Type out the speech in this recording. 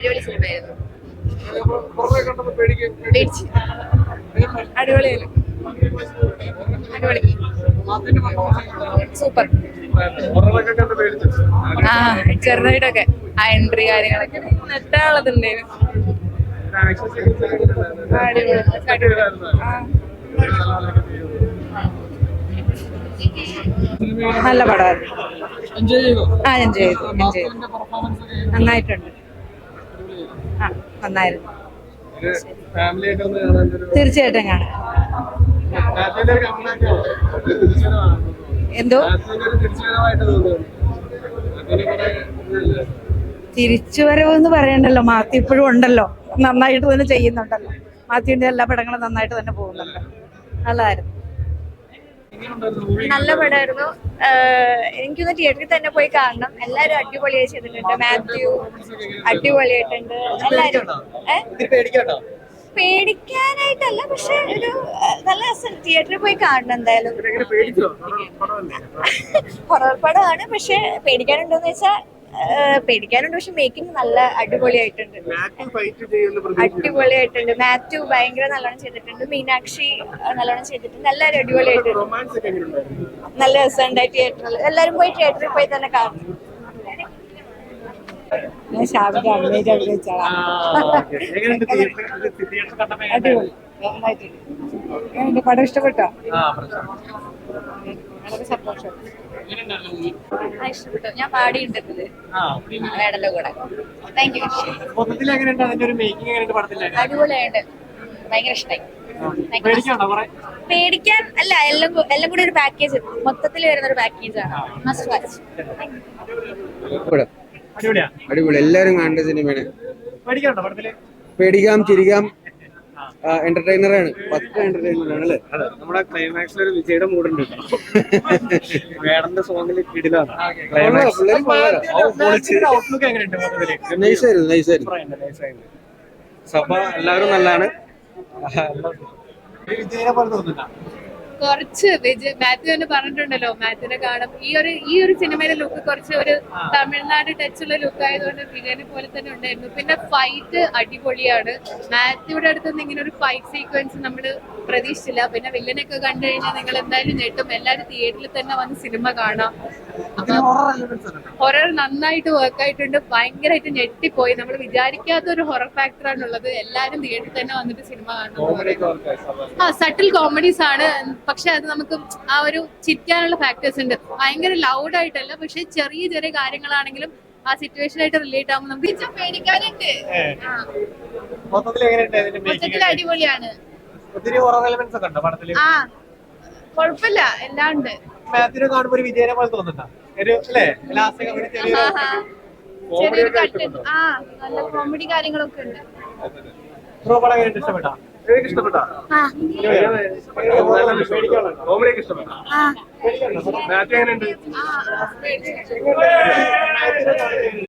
അടിപൊളി സിനിമയായിരുന്നു. അടിപൊളിയായിരുന്നു. അടിപൊളി സൂപ്പർ. ആ ചെറുതായിട്ടൊക്കെ ആ എൻട്രി കാര്യങ്ങളൊക്കെ നെറ്റാനുള്ളതുണ്ടായിരുന്നു. നല്ല പടമായിരുന്നു. ആ എൻജോയ് ചെയ്തു. നന്നായിട്ടുണ്ട്. ആ നന്നായിരുന്നു. തീർച്ചയായിട്ടും കാണാം. എന്തോ തിരിച്ചുവരവെന്ന് പറയണ്ടല്ലോ, മാത്യു ഇപ്പോഴും ഉണ്ടല്ലോ, നന്നായിട്ട് തന്നെ ചെയ്യുന്നുണ്ടല്ലോ. മാത്യുവിന്റെ എല്ലാ പടങ്ങളും നന്നായിട്ട് തന്നെ പോകുന്നുണ്ട്. നല്ലതായിരുന്നു. നല്ല പടമായിരുന്നു. എനിക്കൊന്ന് തിയേറ്ററിൽ തന്നെ പോയി കാണണം. എല്ലാരും അടിപൊളിയായി ചെയ്തിട്ടുണ്ട്. മാത്യു അടിപൊളിയായിട്ടുണ്ട്. എല്ലാരും പേടിക്കാനായിട്ടല്ല, പക്ഷെ ഒരു നല്ല തിയേറ്ററിൽ പോയി കാണണം എന്തായാലും. ഹൊറർ പടമാണ്, പക്ഷെ പേടിക്കാനുണ്ടോന്ന് വെച്ചാൽ പേടിക്കാനുണ്ട്. പക്ഷെ മേക്കിംഗ് നല്ല അടിപൊളിയായിട്ടുണ്ട്. അടിപൊളിയായിട്ടുണ്ട്. മാത്യു ഭയങ്കര നല്ലോണം ചെയ്തിട്ടുണ്ട്. മീനാക്ഷി നല്ലോണം ചെയ്തിട്ടുണ്ട്. എല്ലാവരും അടിപൊളിയായിട്ടുണ്ട്. നല്ല രസമുണ്ടായി. തിയേറ്ററിൽ എല്ലാവരും പോയി തിയേറ്ററിൽ പോയി തന്നെ കാണണം. ഞാൻ ഷാബിന്റെ അഭിനയിച്ച് അഭിനയിച്ചാളാ. അടിപൊളി എന്റെ പടം ഇഷ്ടപ്പെട്ടോ? വളരെ സന്തോഷം. ഇഷ്ടപ്പെട്ടു. ഞാൻ പാടിയിട്ടുണ്ട് വേടല്ലോ കൂടെ. Thank you. അടിപൊളിയായിട്ട് ഭയങ്കര ഇഷ്ടമായി. പേടിക്കാൻ അല്ല, എല്ലാം കൂടി ഒരു പാക്കേജ്, മൊത്തത്തിൽ വരുന്ന ഒരു പാക്കേജാണ്. Must watch. അടിപൊളി. എല്ലാരും കാണേണ്ട സിനിമയാണ്. പേടിക്കാം, ചിരിക്കാം, എന്റർടൈനറാണ്. പക്ക എന്റർടൈനറാണ് അല്ലേ? നമ്മുടെ ക്ലൈമാക്സിൽ ഒരു വിജയുടെ മൂടുണ്ട്. വേടന്റെ സോങ്ങിൽ കിടിലാണ്. സഭ എല്ലാവരും നല്ലതാണ്. വിജയനെ പോലെ തോന്നുന്നില്ല. കുറച്ച് മാത്യു തന്നെ പറഞ്ഞിട്ടുണ്ടല്ലോ, മാത്യുവിനെ കാണും. ഈ ഒരു സിനിമയിലെ ലുക്ക് കുറച്ച് ഒരു തമിഴ്നാട് ടച്ചുള്ള ലുക്ക് ആയതുകൊണ്ട് വിജയനെ പോലെ തന്നെ ഉണ്ടായിരുന്നു. പിന്നെ ഫൈറ്റ് അടിപൊളിയാണ്. മാത്യുയുടെ അടുത്തുനിന്ന് ഇങ്ങനെ ഒരു ഫൈറ്റ് സീക്വൻസ് നമ്മൾ പ്രതീക്ഷിച്ചില്ല. പിന്നെ വില്ലനൊക്കെ കണ്ടു കഴിഞ്ഞാൽ നിങ്ങൾ എന്തായാലും ഞെട്ടും. എല്ലാവരും തിയേറ്ററിൽ തന്നെ വന്ന് സിനിമ കാണാം. ഹൊറർ നന്നായിട്ട് വർക്കായിട്ടുണ്ട്. ഭയങ്കരമായിട്ട് ഞെട്ടിപ്പോയി. നമ്മൾ വിചാരിക്കാത്ത ഒരു ഹൊറർ ഫാക്ടറാണുള്ളത്. എല്ലാവരും തിയേറ്ററിൽ തന്നെ വന്നിട്ട് സിനിമ കാണണം. സട്ടിൽ കോമഡീസ് ആണ്, പക്ഷെ അത് നമുക്ക് ആ ഒരു ചിരിക്കാനുള്ള ഫാക്ടേഴ്സ് ഉണ്ട്. ഭയങ്കര ലൗഡ് ആയിട്ടല്ല, പക്ഷെ ചെറിയ ചെറിയ കാര്യങ്ങളാണെങ്കിലും ആ സിറ്റുവേഷൻ ആയിട്ട് റിലേറ്റ് ആവുമ്പോൾ നമുക്ക് പേടിക്കാനുണ്ട്. മൊത്തത്തിൽ അടിപൊളിയാണ്. ആ കുഴപ്പമില്ല, എല്ലാം ഉണ്ട്. വിജയനെ പോലെ തോന്നുന്നുണ്ടോ? ചെറിയൊരു കട്ടുണ്ട്. ആ നല്ല കോമഡി കാര്യങ്ങളൊക്കെ ഉണ്ട്. ഇഷ്ടപ്പെട്ടോ? ആ